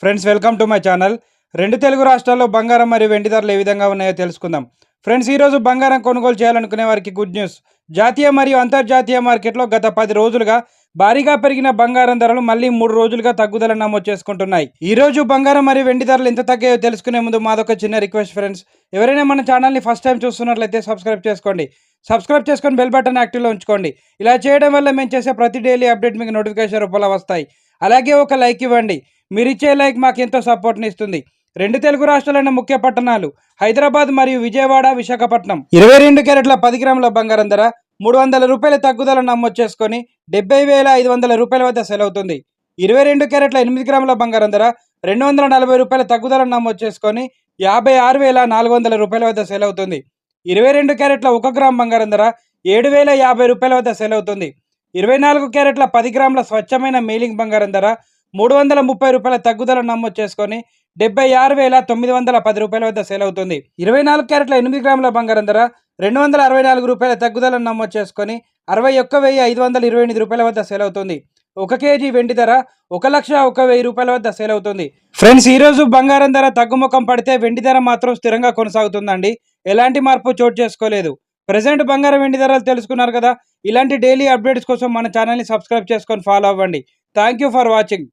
Friends welcome to my channel. రెండు తెలుగు రాష్ట్రాల్లో బంగారం మరియు వెండి ధరలు ఏ విధంగా ఉన్నాయో తెలుసుకుందాం. ఫ్రెండ్స్ ఈరోజు బంగారం కొనుగోలు చేయాలనుకునే వారికి గుడ్ న్యూస్. జాతీయ మరియు అంతర్జాతీయ మార్కెట్లో గత 10 రోజులుగా భారీగా పెరిగిన బంగారం ధరలు మళ్ళీ 3 రోజులుగా తగ్గుదల నమోదు చేసుకుంటున్నాయి. ఈ రోజు బంగారం మరియు వెండి ధరలు ఎంత తగ్గాయో తెలుసుకునే ముందు మాదొక చిన్న రిక్వెస్ట్ ఫ్రెండ్స్. ఎవరైనా మన ఛానల్ని ఫస్ట్ టైం చూస్తున్నట్లయితే సబ్స్క్రైబ్ చేసుకోండి. సబ్స్క్రైబ్ చేసుకొని బెల్ బటన్ యాక్టివ్లో ఉంచుకోండి. ఇలా చేయడం వల్ల మేము చేసే ప్రతి డైలీ అప్డేట్ మీకు నోటిఫికేషన్ రూపంలో వస్తాయి. అలాగే ఒక లైక్ ఇవ్వండి. మీరిచ్చే లైక్ మాకు ఎంతో సపోర్ట్ని ఇస్తుంది. రెండు తెలుగు రాష్ట్రాలైన ముఖ్య పట్టణాలు హైదరాబాద్ మరియు విజయవాడ, విశాఖపట్నం 22 క్యారెట్ల 10 గ్రాముల బంగారం ధర 300 రూపాయల తగ్గుదల నమోదు చేసుకొని 70,500 రూపాయల వద్ద సెల్ అవుతుంది. 22 క్యారెట్ల 8 గ్రాముల బంగారం ధర 240 రూపాయల తగ్గుదల నమోదు చేసుకొని 56,400 రూపాయల వద్ద సెల్ అవుతుంది. 22 క్యారెట్ల 1 గ్రామ్ బంగారం ధర 7,050 రూపాయల వద్ద సెల్ అవుతుంది. 24 క్యారెట్ల 10 గ్రాముల స్వచ్ఛమైన మేలింగ్ బంగారం ధర 330 రూపాయల తగ్గుదల నమోదు చేసుకొని 76,910 రూపాయల వద్ద సేల్ అవుతుంది. 24 క్యారెట్ల 8 గ్రాముల బంగారం ధర 264 రూపాయల తగ్గుదల నమోదు చేసుకొని 61,528 రూపాయల వద్ద సేల్ అవుతుంది. 1 కేజీ వెండి ధర 1,01,000 రూపాయల వద్ద సేల్ అవుతుంది. ఫ్రెండ్స్ ఈ రోజు బంగారం ధర తగ్గుముఖం పడితే వెండి ధర మాత్రం స్థిరంగా కొనసాగుతుందండి. ఎలాంటి మార్పు చోటు చేసుకోలేదు. ప్రెసెంట్ బంగారం వెండి ధరలు తెలుసుకున్నారు కదా. ఇలాంటి డైలీ అప్డేట్స్ కోసం మన ఛానల్ని సబ్స్క్రైబ్ చేసుకొని ఫాలో అవ్వండి. Thank you for watching.